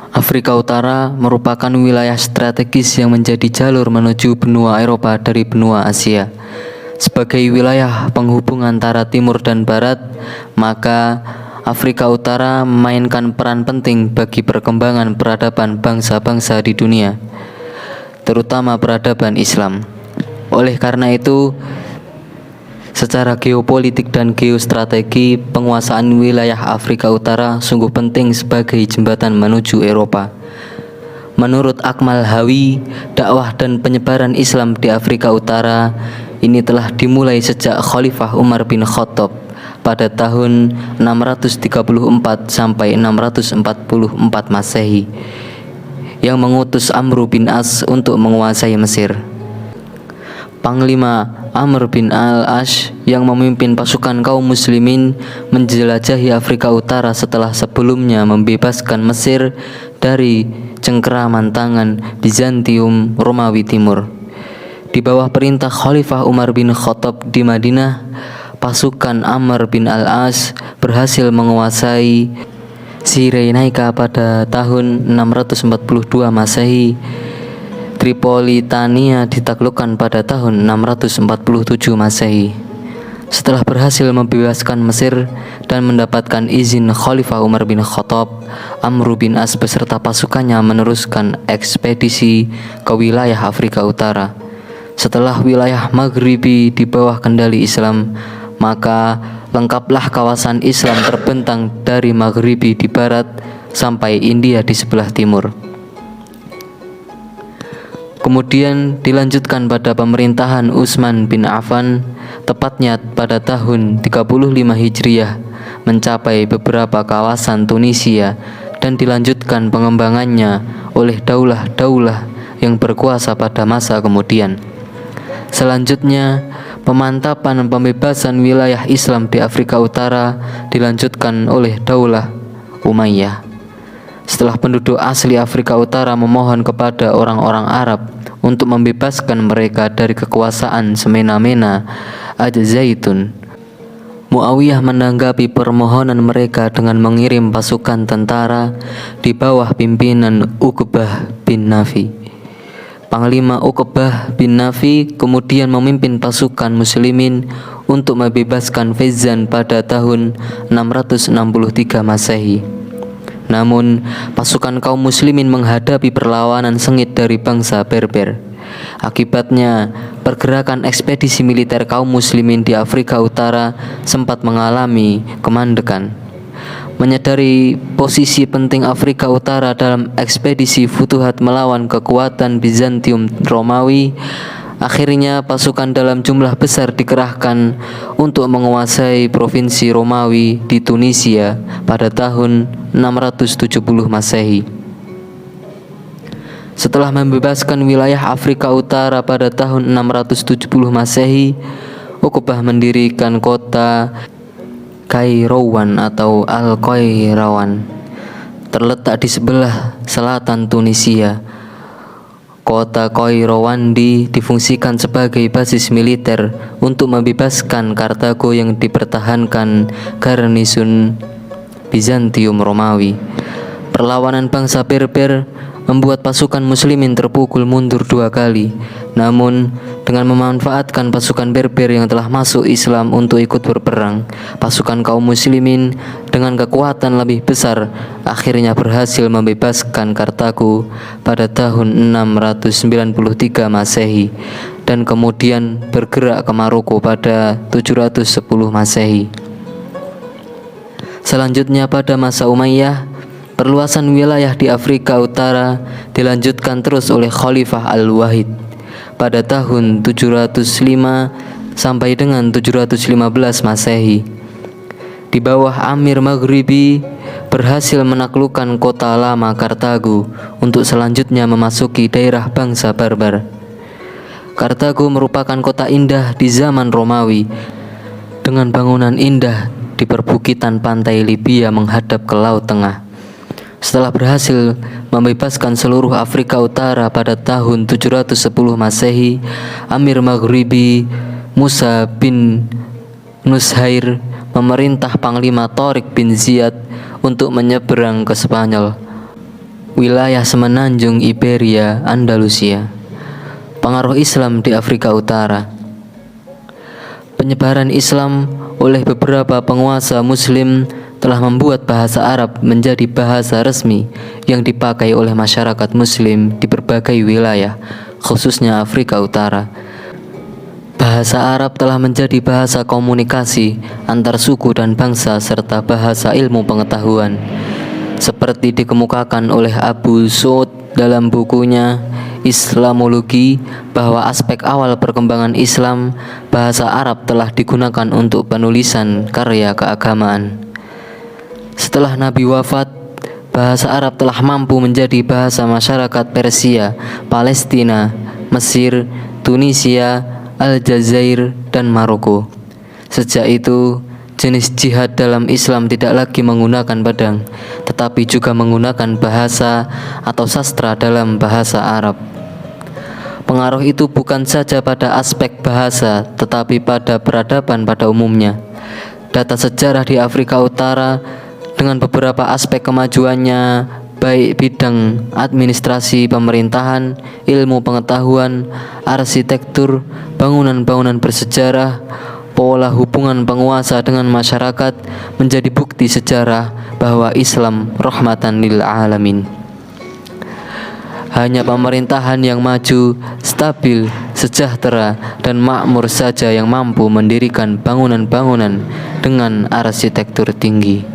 Afrika Utara merupakan wilayah strategis yang menjadi jalur menuju benua Eropa dari benua Asia. Sebagai wilayah penghubung antara timur dan barat, maka Afrika Utara memainkan peran penting bagi perkembangan peradaban bangsa-bangsa di dunia, terutama peradaban Islam. Oleh karena itu, secara geopolitik dan geostrategi, penguasaan wilayah Afrika Utara sungguh penting sebagai jembatan menuju Eropa. Menurut Akmal Hawi, dakwah dan penyebaran Islam di Afrika Utara ini telah dimulai sejak Khalifah Umar bin Khattab pada tahun 634 sampai 644 Masehi yang mengutus Amr bin As untuk menguasai Mesir. Panglima Amr bin al-Ash yang memimpin pasukan kaum muslimin menjelajahi Afrika Utara setelah sebelumnya membebaskan Mesir dari cengkeraman tangan Bizantium Romawi Timur. Di bawah perintah Khalifah Umar bin Khattab di Madinah, pasukan Amr bin al-As berhasil menguasai Cyrenaica pada tahun 642 Masehi. Tripolitania ditaklukkan pada tahun 647 Masehi. Setelah berhasil membebaskan Mesir dan mendapatkan izin Khalifah Umar bin Khattab, Amr bin As beserta pasukannya meneruskan ekspedisi ke wilayah Afrika Utara. Setelah wilayah Maghribi di bawah kendali Islam, maka lengkaplah kawasan Islam terbentang dari Maghribi di barat sampai India di sebelah timur. Kemudian dilanjutkan pada pemerintahan Utsman bin Affan, tepatnya pada tahun 35 Hijriah, mencapai beberapa kawasan Tunisia dan dilanjutkan pengembangannya oleh daulah-daulah yang berkuasa pada masa kemudian. Selanjutnya, pemantapan pembebasan wilayah Islam di Afrika Utara dilanjutkan oleh daulah Umayyah. Setelah penduduk asli Afrika Utara memohon kepada orang-orang Arab untuk membebaskan mereka dari kekuasaan semena-mena Al-Zaitun, Muawiyah menanggapi permohonan mereka dengan mengirim pasukan tentara di bawah pimpinan Uqbah bin Nafi. Panglima Uqbah bin Nafi kemudian memimpin pasukan muslimin untuk membebaskan Fezzan pada tahun 663 Masehi. Namun, pasukan kaum muslimin menghadapi perlawanan sengit dari bangsa Berber. Akibatnya, pergerakan ekspedisi militer kaum muslimin di Afrika Utara sempat mengalami kemandekan. Menyadari posisi penting Afrika Utara dalam ekspedisi Futuhat melawan kekuatan Bizantium Romawi, akhirnya pasukan dalam jumlah besar dikerahkan untuk menguasai provinsi Romawi di Tunisia pada tahun 670 Masehi. Setelah membebaskan wilayah Afrika Utara pada tahun 670 Masehi, Uqbah mendirikan kota Kairouan atau Al-Qairawan, terletak di sebelah selatan Tunisia. Kota Kairouan difungsikan sebagai basis militer untuk membebaskan Kartago yang dipertahankan garnison Bizantium Romawi. Perlawanan bangsa Berber membuat pasukan muslimin terpukul mundur 2 kali. Namun, dengan memanfaatkan pasukan Berber yang telah masuk Islam untuk ikut berperang, pasukan kaum muslimin dengan kekuatan lebih besar akhirnya berhasil membebaskan Kartago pada tahun 693 Masehi dan kemudian bergerak ke Maroko pada 710 Masehi. Selanjutnya pada masa Umayyah, perluasan wilayah di Afrika Utara dilanjutkan terus oleh Khalifah Al-Wahid pada tahun 705 sampai dengan 715 Masehi. Di bawah Amir Maghribi berhasil menaklukkan kota lama Kartago untuk selanjutnya memasuki daerah bangsa Barbar. Kartago merupakan kota indah di zaman Romawi dengan bangunan indah di perbukitan pantai Libya menghadap ke Laut Tengah. Setelah berhasil membebaskan seluruh Afrika Utara pada tahun 710 Masehi, Amir Maghribi Musa bin Nushair memerintah Panglima Tariq bin Ziyad untuk menyeberang ke Spanyol. wilayah semenanjung Iberia, Andalusia. Pengaruh Islam di Afrika Utara. Penyebaran Islam oleh beberapa penguasa Muslim telah membuat bahasa Arab menjadi bahasa resmi yang dipakai oleh masyarakat Muslim di berbagai wilayah, khususnya Afrika Utara. Bahasa Arab telah menjadi bahasa komunikasi antar suku dan bangsa serta bahasa ilmu pengetahuan. Seperti dikemukakan oleh Abu Suud dalam bukunya Islamologi, bahwa aspek awal perkembangan Islam, bahasa Arab telah digunakan untuk penulisan karya keagamaan. Setelah Nabi wafat, bahasa Arab telah mampu menjadi bahasa masyarakat Persia, Palestina, Mesir, Tunisia, Aljazair, dan Maroko. Sejak itu, jenis jihad dalam Islam tidak lagi menggunakan pedang, tetapi juga menggunakan bahasa atau sastra dalam bahasa Arab. Pengaruh itu bukan saja pada aspek bahasa, tetapi pada peradaban pada umumnya. Data sejarah di Afrika Utara dengan beberapa aspek kemajuannya, baik bidang administrasi pemerintahan, ilmu pengetahuan, arsitektur, bangunan-bangunan bersejarah, pola hubungan penguasa dengan masyarakat, menjadi bukti sejarah bahwa Islam rahmatan lil alamin. Hanya pemerintahan yang maju, stabil, sejahtera, dan makmur saja yang mampu mendirikan bangunan-bangunan dengan arsitektur tinggi.